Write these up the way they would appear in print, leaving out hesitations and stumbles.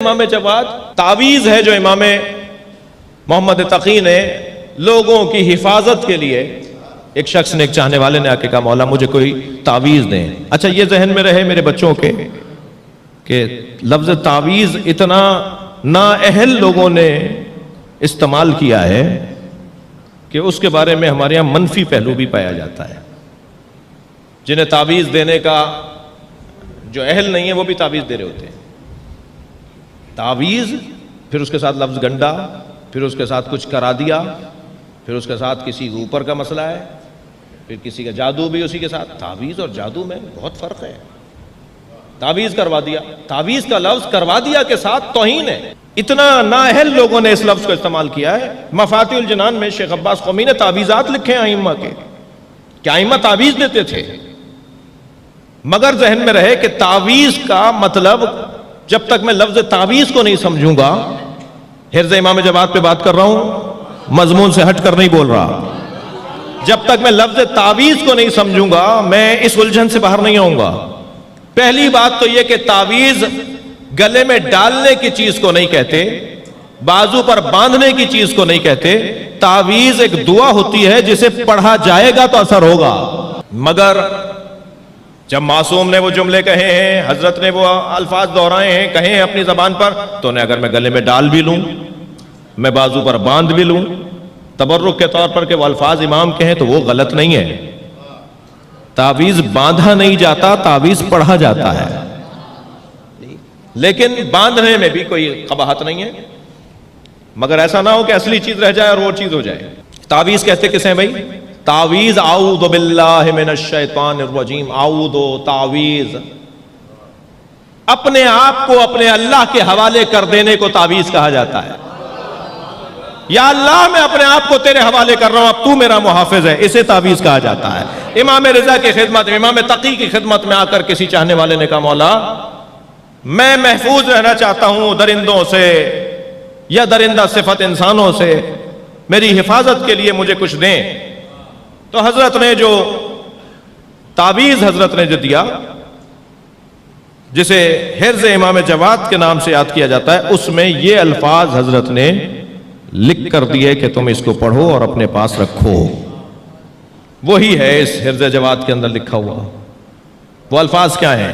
امام جواد تعویذ ہے جو امام محمد تقی نے لوگوں کی حفاظت کے لیے، ایک شخص نے، ایک چاہنے والے نے آ کے کہا مولا مجھے کوئی تعویذ دیں۔ اچھا یہ ذہن میں رہے میرے بچوں کے کہ لفظ تعویذ اتنا نااہل لوگوں نے استعمال کیا ہے کہ اس کے بارے میں ہمارے یہاں منفی پہلو بھی پایا جاتا ہے۔ جنہیں تعویذ دینے کا جو اہل نہیں ہے وہ بھی تعویذ دے رہے ہوتے ہیں۔ تعویذ، پھر اس کے ساتھ لفظ گنڈا، پھر اس کے ساتھ کچھ کرا دیا، پھر اس کے ساتھ کسی کے اوپر کا مسئلہ ہے، پھر کسی کا جادو بھی اسی کے ساتھ۔ تعویذ اور جادو میں بہت فرق ہے۔ تعویذ کروا دیا، تعویذ کا لفظ کروا دیا کے ساتھ توہین ہے۔ اتنا نااہل لوگوں نے اس لفظ کو استعمال کیا ہے۔ مفاتیح الجنان میں شیخ عباس قومی نے تعویذات لکھے ہیں ائمہ کے، کہ ائمہ تعویذ دیتے تھے، مگر ذہن میں رہے کہ تعویذ کا مطلب، جب تک میں لفظ تعویذ کو نہیں سمجھوں گا، حرز امام جواد پہ بات کر رہا ہوں، مضمون سے ہٹ کر نہیں بول رہا، جب تک میں لفظ تعویذ کو نہیں سمجھوں گا میں اس الجھن سے باہر نہیں آؤں گا۔ پہلی بات تو یہ کہ تعویذ گلے میں ڈالنے کی چیز کو نہیں کہتے، بازو پر باندھنے کی چیز کو نہیں کہتے۔ تعویذ ایک دعا ہوتی ہے جسے پڑھا جائے گا تو اثر ہوگا، مگر جب معصوم نے وہ جملے کہے ہیں، حضرت نے وہ الفاظ دہرائے ہیں، کہے ہیں اپنی زبان پر، تو انہیں اگر میں گلے میں ڈال بھی لوں، میں بازو پر باندھ بھی لوں تبرک کے طور پر کہ وہ الفاظ امام کے ہیں، تو وہ غلط نہیں ہے۔ تعویذ باندھا نہیں جاتا، تعویذ پڑھا جاتا ہے، لیکن باندھنے میں بھی کوئی قباحت نہیں ہے، مگر ایسا نہ ہو کہ اصلی چیز رہ جائے اور وہ چیز ہو جائے۔ تعویذ کہتے کسے ہیں بھائی؟ تعویذ اعوذ باللہ من الشیطان الرجیم، اعوذ، تعویذ اپنے آپ کو اپنے اللہ کے حوالے کر دینے کو تعویذ کہا جاتا ہے۔ یا اللہ میں اپنے آپ کو تیرے حوالے کر رہا ہوں، اب تو میرا محافظ ہے، اسے تعویذ کہا جاتا ہے۔ امام رضا کی خدمت، امام تقی کی خدمت میں آ کر کسی چاہنے والے نے کہا مولا میں محفوظ رہنا چاہتا ہوں درندوں سے یا درندہ صفت انسانوں سے، میری حفاظت کے لیے مجھے کچھ دیں۔ تو حضرت نے جو تعویذ حضرت نے جو دیا، جسے حرز امام جواد کے نام سے یاد کیا جاتا ہے، اس میں یہ الفاظ حضرت نے لکھ کر دیے کہ تم اس کو پڑھو اور اپنے پاس رکھو۔ وہی ہے اس حرز جواد کے اندر لکھا ہوا۔ وہ الفاظ کیا ہیں؟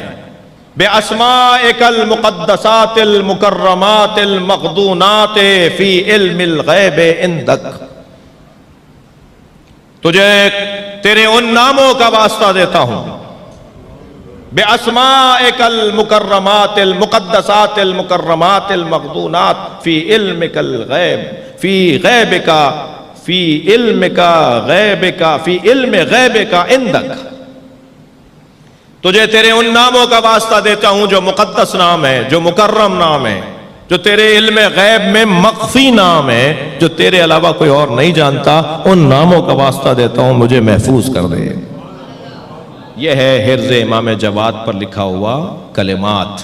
بِأَسْمَائِكَ الْمُقَدَّسَاتِ الْمُكَرَّمَاتِ الْمَخْدُونَاتِ فِي عِلْمِ الْغَيْبِ عِنْدَكَ، تجھے تیرے ان ناموں کا واسطہ دیتا ہوں، بِأَسْمَائِكَ الْمُكَرَّمَاتِ الْمُقَدَّسَاتِ الْمُكَرَّمَاتِ الْمَخْدُونَاتِ فِي عِلْمِكَ الْغَيْبِ فِي غَيْبِكَ فِي عِلْمِكَ غَيْبِكَ فِي عِلْمِ غَيْبِكَ عِنْدَكَ، تجھے تیرے ان ناموں کا واسطہ دیتا ہوں جو مقدس نام ہے، جو مکرم نام ہے، جو تیرے علم غیب میں مخفی نام ہے، جو تیرے علاوہ کوئی اور نہیں جانتا، ان ناموں کا واسطہ دیتا ہوں، مجھے محفوظ کر دے۔ یہ ہے حرز امام جواد پر لکھا ہوا کلمات۔